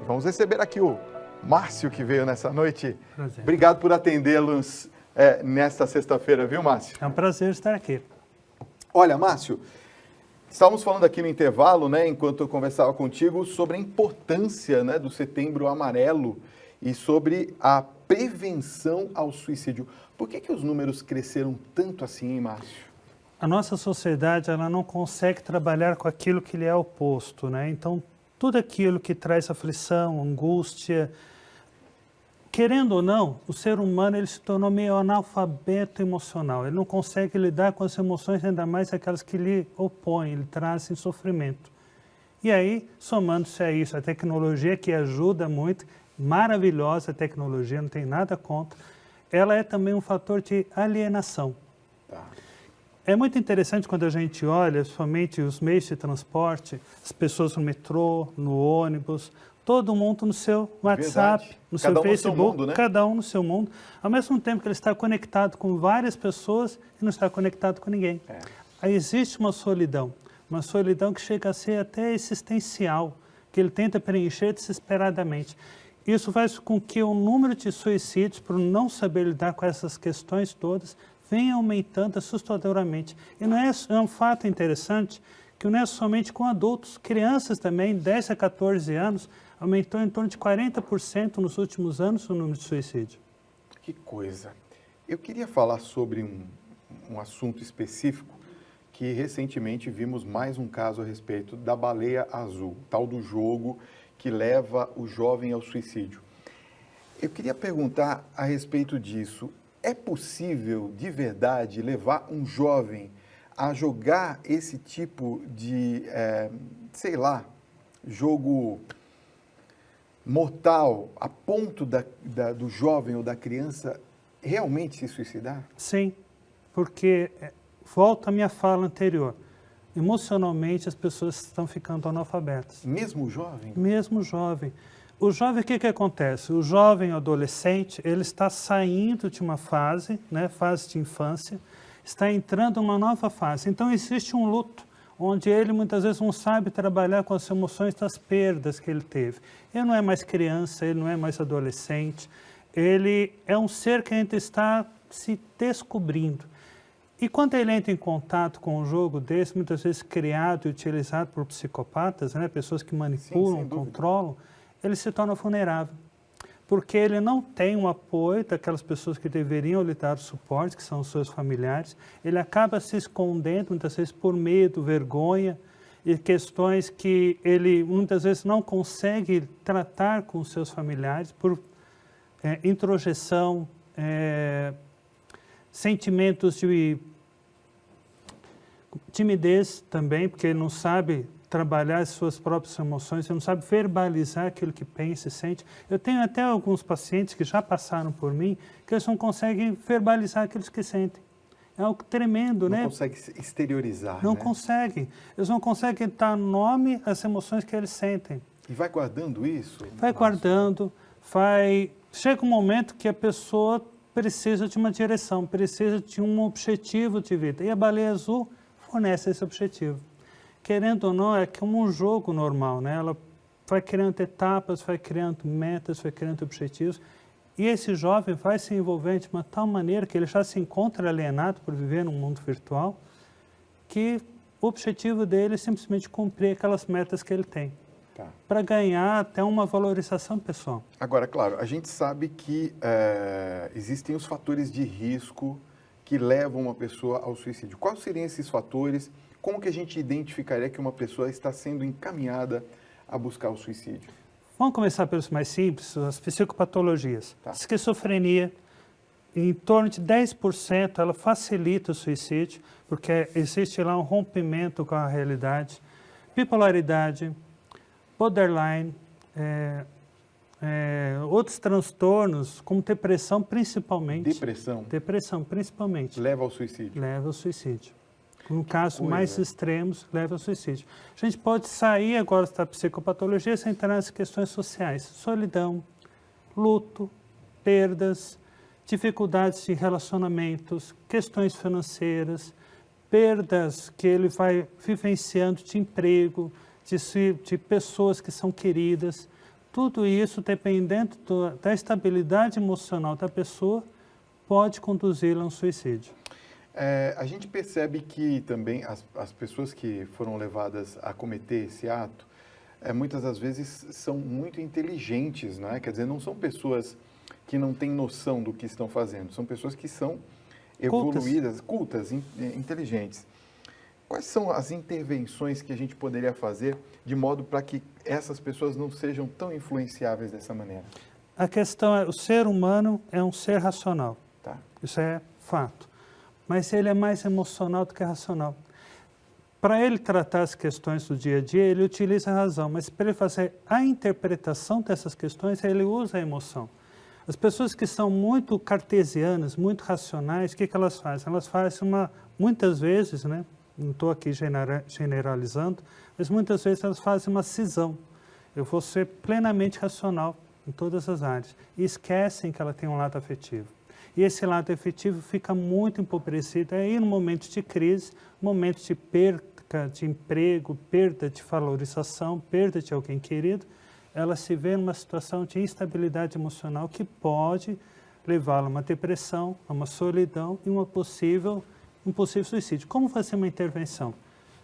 Vamos receber aqui o Márcio, que veio nessa noite. Prazer. Obrigado por atendê-los nesta sexta-feira, viu, Márcio? É um prazer estar aqui. Olha, Márcio, estávamos falando aqui no intervalo, né, enquanto eu conversava contigo, sobre a importância, né, do Setembro Amarelo e sobre a prevenção ao suicídio. Por que os números cresceram tanto assim, hein, Márcio? A nossa sociedade, ela não consegue trabalhar com aquilo que lhe é oposto, né? Então, tudo aquilo que traz aflição, angústia, querendo ou não, o ser humano ele se tornou meio analfabeto emocional. Ele não consegue lidar com as emoções, ainda mais aquelas que lhe opõem, lhe trazem sofrimento. E aí, somando-se a isso, a tecnologia que ajuda muito, maravilhosa a tecnologia, não tem nada contra, ela é também um fator de alienação. Tá. É muito interessante quando a gente olha, somente os meios de transporte, as pessoas no metrô, no ônibus, todo mundo no seu WhatsApp, Verdade. no Cada seu um no seu Facebook, mundo, né? cada um no seu mundo, ao mesmo tempo que ele está conectado com várias pessoas e não está conectado com ninguém. Aí existe uma solidão que chega a ser até existencial, que ele tenta preencher desesperadamente. Isso faz com que o número de suicídios, por não saber lidar com essas questões todas, venha aumentando assustadoramente. E não é um fato interessante que não é somente com adultos, crianças também, 10 a 14 anos, aumentou em torno de 40% nos últimos anos o número de suicídio. Que coisa. Eu queria falar sobre um assunto específico que recentemente vimos mais um caso a respeito da baleia azul, tal do jogo que leva o jovem ao suicídio. Eu queria perguntar a respeito disso. É possível, de verdade, levar um jovem a jogar esse tipo de, sei lá, jogo mortal a ponto do jovem ou da criança realmente se suicidar? Sim, porque, volta à minha fala anterior, emocionalmente as pessoas estão ficando analfabetas. Mesmo o jovem? Mesmo o jovem. O jovem, o que acontece? O jovem adolescente, ele está saindo de uma fase, né, fase de infância, está entrando em uma nova fase. Então, existe um luto, onde ele muitas vezes não sabe trabalhar com as emoções das perdas que ele teve. Ele não é mais criança, ele não é mais adolescente, ele é um ser que ainda está se descobrindo. E quando ele entra em contato com um jogo desse, muitas vezes criado e utilizado por psicopatas, né, pessoas que manipulam, controlam, ele se torna vulnerável, porque ele não tem um apoio daquelas pessoas que deveriam lhe dar suporte, que são os seus familiares. Ele acaba se escondendo, muitas vezes por medo, vergonha, e questões que ele muitas vezes não consegue tratar com os seus familiares, por introjeção, sentimentos de timidez também, porque ele não sabe trabalhar as suas próprias emoções, ele não sabe verbalizar aquilo que pensa e sente. Eu tenho até alguns pacientes que já passaram por mim, que eles não conseguem verbalizar aquilo que sentem. É algo tremendo, né? Não consegue exteriorizar, Não né? conseguem. Eles não conseguem dar nome às emoções que eles sentem. E vai guardando isso? Vai guardando, chega um momento que a pessoa precisa de uma direção, precisa de um objetivo de vida. E a baleia azul fornece esse objetivo. Querendo ou não, é como um jogo normal, né? Ela vai criando etapas, vai criando metas, vai criando objetivos. E esse jovem vai se envolvendo de uma tal maneira que ele já se encontra alienado por viver num mundo virtual, que o objetivo dele é simplesmente cumprir aquelas metas que ele tem. Tá. Para ganhar até uma valorização pessoal. Agora, claro, a gente sabe que existem os fatores de risco que levam uma pessoa ao suicídio. Quais seriam esses fatores? Como que a gente identificaria que uma pessoa está sendo encaminhada a buscar o suicídio? Vamos começar pelos mais simples, as psicopatologias. Tá. Esquizofrenia, em torno de 10% ela facilita o suicídio, porque existe lá um rompimento com a realidade. Bipolaridade, borderline, outros transtornos, como depressão principalmente. Depressão, principalmente. Leva ao suicídio? Leva ao suicídio. No caso mais extremos, leva ao suicídio. A gente pode sair agora da psicopatologia sem entrar nas questões sociais. Solidão, luto, perdas, dificuldades de relacionamentos, questões financeiras, perdas que ele vai vivenciando de emprego, de pessoas que são queridas. tudo isso, dependendo da estabilidade emocional da pessoa, pode conduzi-la a um suicídio. A gente percebe que também as pessoas que foram levadas a cometer esse ato, muitas das vezes são muito inteligentes, não é? Quer dizer, não são pessoas que não têm noção do que estão fazendo, são pessoas que são evoluídas, cultas, inteligentes. Quais são as intervenções que a gente poderia fazer de modo para que essas pessoas não sejam tão influenciáveis dessa maneira? A questão é, o ser humano é um ser racional, Tá. isso é fato, mas ele é mais emocional do que racional. Para ele tratar as questões do dia a dia, ele utiliza a razão, mas para ele fazer a interpretação dessas questões, ele usa a emoção. As pessoas que são muito cartesianas, muito racionais, o que elas fazem? Elas fazem muitas vezes, né? Não estou aqui generalizando, mas muitas vezes elas fazem uma cisão. Eu vou ser plenamente racional em todas as áreas. E esquecem que ela tem um lado afetivo. E esse lado afetivo fica muito empobrecido. Aí, no momento de crise, momento de perda de emprego, perda de valorização, perda de alguém querido, ela se vê numa situação de instabilidade emocional que pode levá-la a uma depressão, a uma solidão e um possível suicídio. Como fazer uma intervenção?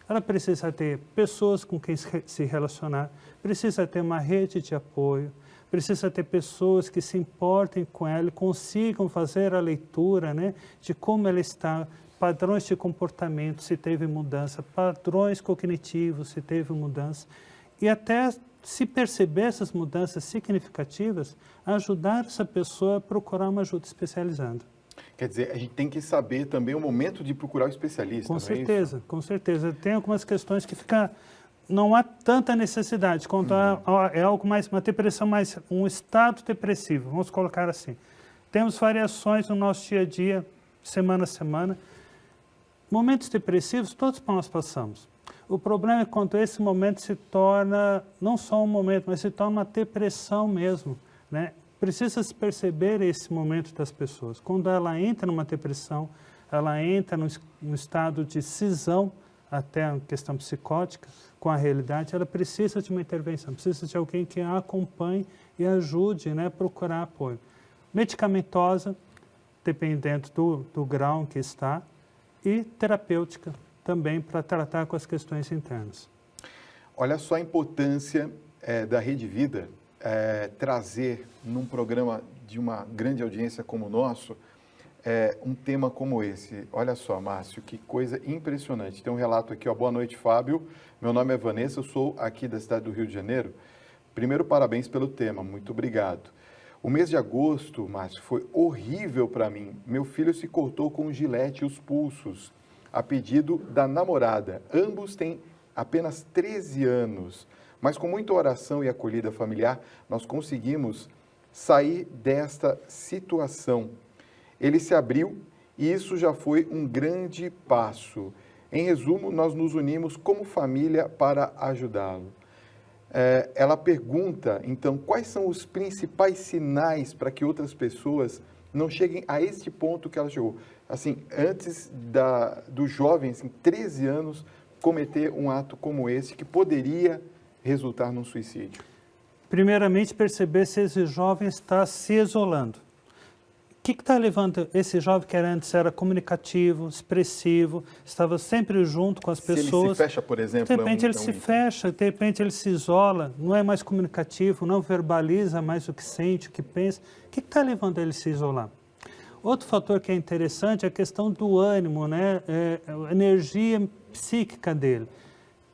Ela precisa ter pessoas com quem se relacionar, precisa ter uma rede de apoio, precisa ter pessoas que se importem com ela e consigam fazer a leitura, né, de como ela está, padrões de comportamento, se teve mudança, padrões cognitivos, se teve mudança, e até se perceber essas mudanças significativas, ajudar essa pessoa a procurar uma ajuda especializada. Quer dizer, a gente tem que saber também o momento de procurar o especialista, Com não certeza, é isso? com certeza. Tem algumas questões que não há tanta necessidade, quando é algo mais, uma depressão mais, um estado depressivo, vamos colocar assim. Temos variações no nosso dia a dia, semana a semana. Momentos depressivos todos nós passamos. O problema é quando esse momento se torna, não só um momento, mas se torna uma depressão mesmo, né? Precisa se perceber esse momento das pessoas. Quando ela entra numa depressão, ela entra num estado de cisão, até a questão psicótica, com a realidade, ela precisa de uma intervenção, precisa de alguém que a acompanhe e ajude, né, a procurar apoio. Medicamentosa, dependendo do grau em que está, e terapêutica também para tratar com as questões internas. Olha só a importância da Rede Vida trazer num programa de uma grande audiência como o nosso um tema como esse. Olha só, Márcio, que coisa impressionante. Tem um relato aqui, ó. Boa noite, Fábio. Meu nome é Vanessa, eu sou aqui da cidade do Rio de Janeiro. Primeiro, parabéns pelo tema, muito obrigado. O mês de agosto, Márcio, foi horrível para mim. Meu filho se cortou com um gilete os pulsos, a pedido da namorada. Ambos têm apenas 13 anos, mas com muita oração e acolhida familiar, nós conseguimos sair desta situação. Ele se abriu e isso já foi um grande passo. Em resumo, nós nos unimos como família para ajudá-lo. Ela pergunta, então, quais são os principais sinais para que outras pessoas não cheguem a este ponto que ela chegou? Assim, antes do jovem, assim, 13 anos, cometer um ato como esse, que poderia resultar num suicídio. Primeiramente, perceber se esse jovem está se isolando. O que está levando esse jovem que antes era comunicativo, expressivo, estava sempre junto com as pessoas? Se ele se fecha, por exemplo... De repente ele se fecha, de repente ele se isola, não é mais comunicativo, não verbaliza mais o que sente, o que pensa. O que está levando ele a se isolar? Outro fator que é interessante é a questão do ânimo, né? A energia psíquica dele.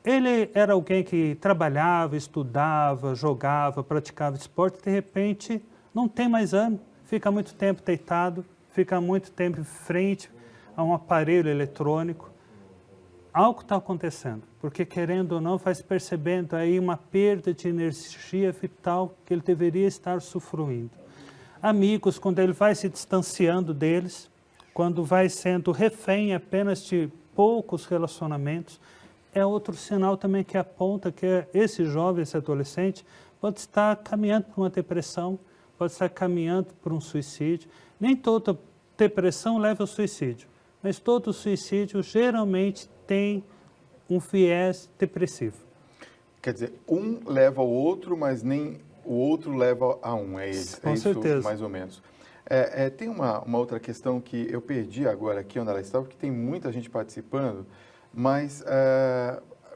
Ele era alguém que trabalhava, estudava, jogava, praticava esporte, de repente não tem mais ânimo. Fica muito tempo deitado, fica muito tempo em frente a um aparelho eletrônico. Algo está acontecendo, porque querendo ou não, vai percebendo aí uma perda de energia vital que ele deveria estar usufruindo. Amigos, quando ele vai se distanciando deles, quando vai sendo refém apenas de poucos relacionamentos, é outro sinal também que aponta que esse jovem, esse adolescente, pode estar caminhando para uma depressão, pode estar caminhando para um suicídio. Nem toda depressão leva ao suicídio, mas todo suicídio geralmente tem um viés depressivo. Quer dizer, um leva ao outro, mas nem o outro leva a um, é isso, Com certeza. mais ou menos. Tem uma outra questão que eu perdi agora aqui onde ela estava, porque tem muita gente participando, mas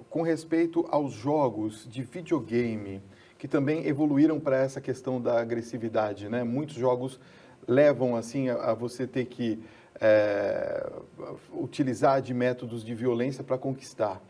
com respeito aos jogos de videogame, que também evoluíram para essa questão da agressividade, né? Muitos jogos levam assim a você ter que utilizar de métodos de violência para conquistar.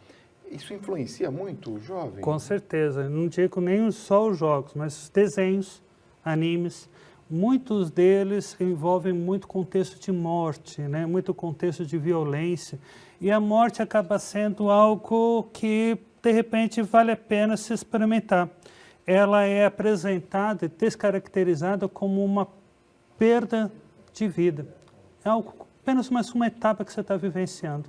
Isso influencia muito o jovem? Com certeza. Não digo nem só os jogos, mas os desenhos, animes, muitos deles envolvem muito contexto de morte, né? Muito contexto de violência. E a morte acaba sendo algo que, de repente, vale a pena se experimentar. Ela é apresentada e descaracterizada como uma perda de vida. É algo, apenas uma etapa que você está vivenciando.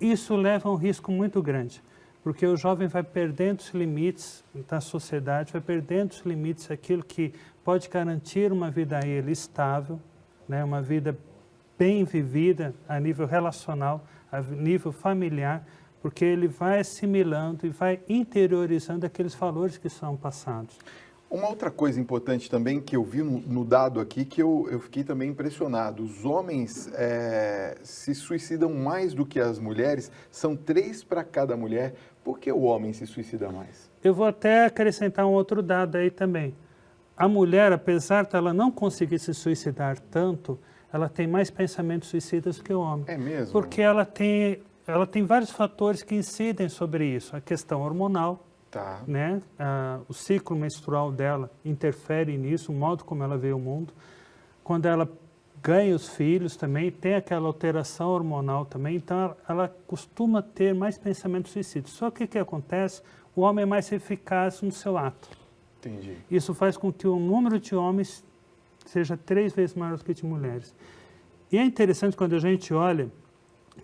Isso leva a um risco muito grande, porque o jovem vai perdendo os limites da sociedade, vai perdendo os limites daquilo que pode garantir uma vida a ele estável, né? Uma vida bem vivida a nível relacional, a nível familiar, porque ele vai assimilando e vai interiorizando aqueles valores que são passados. Uma outra coisa importante também que eu vi no dado aqui, que eu fiquei também impressionado, os homens se suicidam mais do que as mulheres, são 3 para cada mulher. Por que o homem se suicida mais? Eu vou até acrescentar um outro dado aí também. A mulher, apesar de ela não conseguir se suicidar tanto, ela tem mais pensamentos suicidas do que o homem. É mesmo? Porque ela tem vários fatores que incidem sobre isso. A questão hormonal, tá, né? O ciclo menstrual dela interfere nisso, o modo como ela vê o mundo. Quando ela ganha os filhos também, tem aquela alteração hormonal também, então ela costuma ter mais pensamentos suicidas. Só que o que acontece? O homem é mais eficaz no seu ato. Entendi. Isso faz com que o número de homens seja 3 vezes maior do que de mulheres. E é interessante quando a gente olha,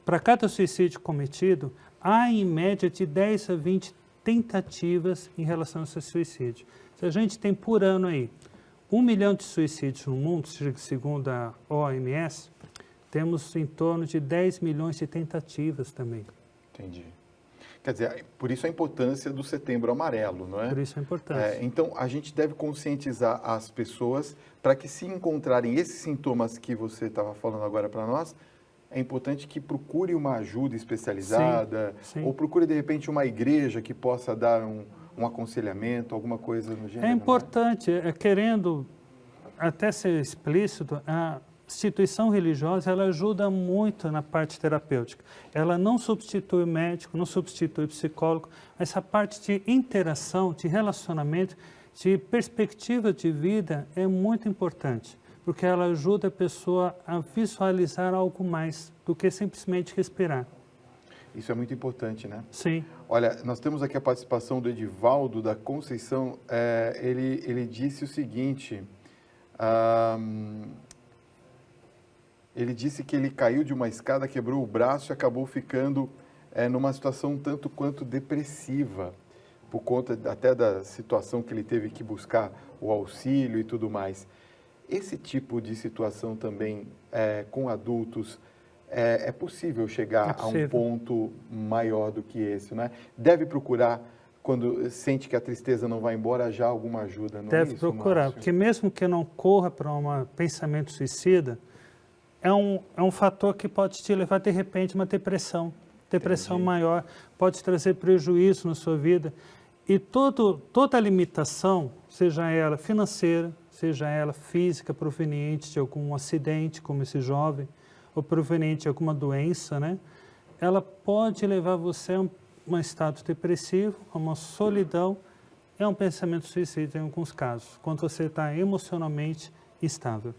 para cada suicídio cometido, há em média de 10 a 20 tentativas em relação a esse suicídio. Se a gente tem por ano aí 1 milhão de suicídios no mundo, segundo a OMS, temos em torno de 10 milhões de tentativas também. Entendi. Quer dizer, por isso a importância do Setembro Amarelo, não é? Por isso a importância. Então, a gente deve conscientizar as pessoas para que, se encontrarem esses sintomas que você estava falando agora para nós, é importante que procure uma ajuda especializada, sim. Ou procure, de repente, uma igreja que possa dar um aconselhamento, alguma coisa no gênero. É importante, querendo até ser explícito, a instituição religiosa ela ajuda muito na parte terapêutica. Ela não substitui o médico, não substitui o psicólogo. Essa parte de interação, de relacionamento, de perspectiva de vida é muito importante, porque ela ajuda a pessoa a visualizar algo mais do que simplesmente respirar. Isso é muito importante, né? Sim. Olha, nós temos aqui a participação do Edivaldo da Conceição. Ele disse o seguinte, ele disse que ele caiu de uma escada, quebrou o braço e acabou ficando numa situação um tanto quanto depressiva, por conta até da situação que ele teve que buscar o auxílio e tudo mais. Esse tipo de situação também com adultos, é possível chegar a um ponto maior do que esse, né? Deve procurar, quando sente que a tristeza não vai embora, já alguma ajuda, não é isso, Deve procurar, Márcio? porque mesmo que não corra para um pensamento suicida, é um fator que pode te levar, de repente, a uma depressão. Depressão Entendi. maior, pode trazer prejuízo na sua vida. E toda limitação, seja ela financeira, seja ela física, proveniente de algum acidente, como esse jovem, ou proveniente de alguma doença, né? Ela pode levar você a um estado depressivo, a uma solidão, é um pensamento suicida em alguns casos, quando você está emocionalmente instável.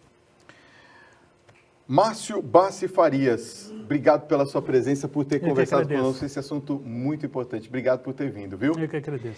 Márcio Bassi Farias, obrigado pela sua presença, por ter conversado agradeço. conosco esse assunto muito importante. Obrigado por ter vindo, viu? Eu que agradeço.